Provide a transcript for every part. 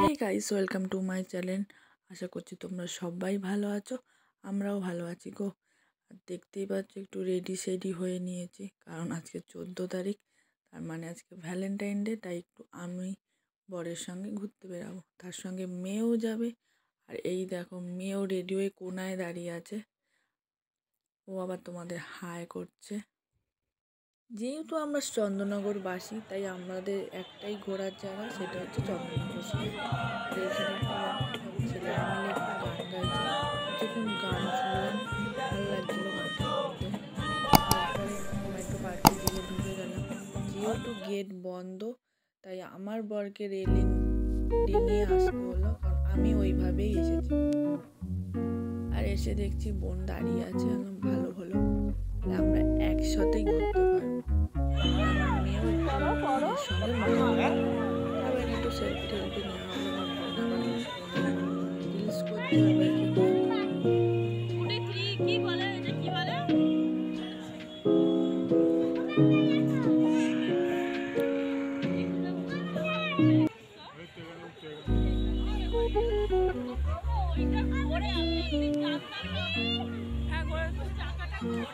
Hey guys, welcome to my channel. আশা করছি তোমরা সবাই ভালো আছো, আমরাও ভালো আছি গো। আর দেখতেই পাচ্ছ একটু রেডি সেডি হয়ে নিয়েছি, কারণ আজকে 14 তারিখ, তার মানে আজকে ভ্যালেন্টাইন ডে। তাই একটু আমি বরের সঙ্গে ঘুরতে বেরাবো, তার সঙ্গে মেয়েও যাবে। আর এই দেখো, মেয়েও রেডি হয়ে কোনায় দাঁড়িয়ে আছে, ও আবার তোমাদের হাই করছে। যেহেতু আমরা চন্দননগরবাসী, তাই আমাদের একটাই ঘোরার জায়গা, সেটা হচ্ছে চন্দননগর স্ট্যান্ড। আর এইখানে সব ছেলেরা মিলে একটু গান গাইছে, কিছুক্ষণ গান শুনলাম, ভালো লাগছিলো গানটা শুনতে। তারপরে আমরা একটু পার্কের দিকে ঢুকে গেলাম। যেহেতু গেট বন্ধ, তাই আমার বরকে রেলিং ডিঙিয়ে আসতে হলো, কারণ আমি ওইভাবেই এসেছি। আর এসে দেখছি বোন দাঁড়িয়ে আছে, ভালো হলো, আমরা একসাথেই ঘুরতে পারবো। আমার মেয়েও মেয়ের সঙ্গে মজা করবে। তারপর একটু সেলফি টেলফি নেওয়া হলো। আমার বোন আবার রিলস করছে ওর মেয়েকে নিয়ে।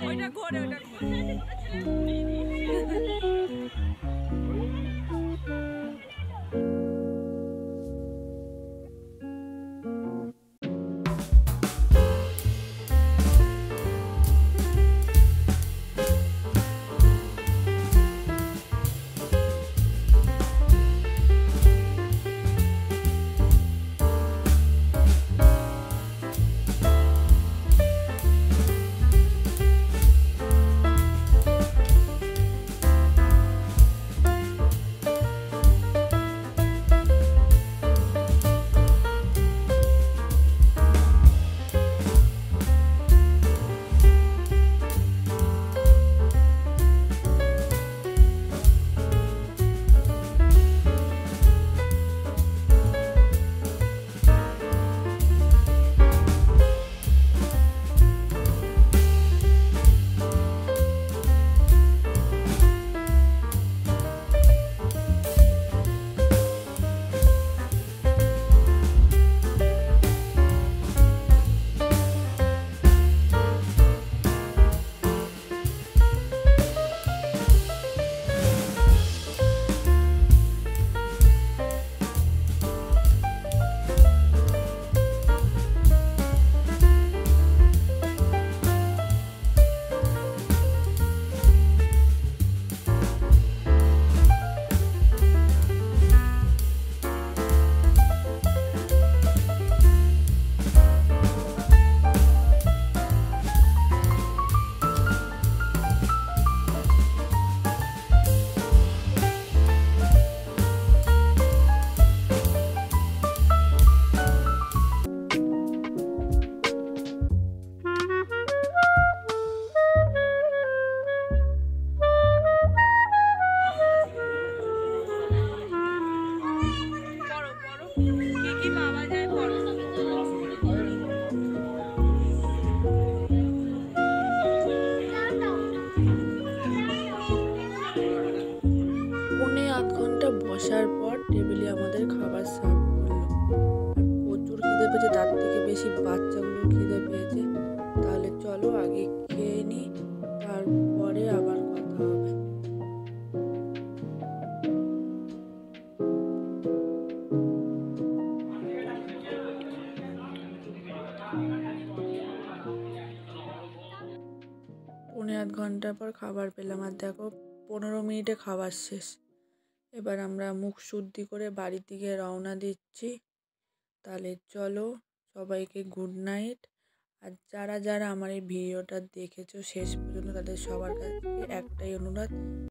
ওইটা ঘোরে আধ ঘন্টা বসার পর টেবিলে আমাদের খাবার সার্ভ করলো। আর প্রচুর খিদে পেয়েছে, তার থেকে বেশি বাচ্চাগুলোর খিদে পেয়েছে। তাহলে চলো আগে খেয়ে নিই, তারপরে আবার কথা হবে। পৌনে আধ ঘন্টা পর খাবার পেলাম, আর দেখো 15 মিনিটে খাবার শেষ। এবার আমরা মুখ শুদ্ধি করে বাড়ির দিকে রওনা দিচ্ছি। তাহলে চলো, সবাইকে গুড নাইট। আর যারা যারা আমার এই ভিডিওটা দেখেছো শেষ পর্যন্ত, তাদের সবার কাছে একটাই অনুরোধ,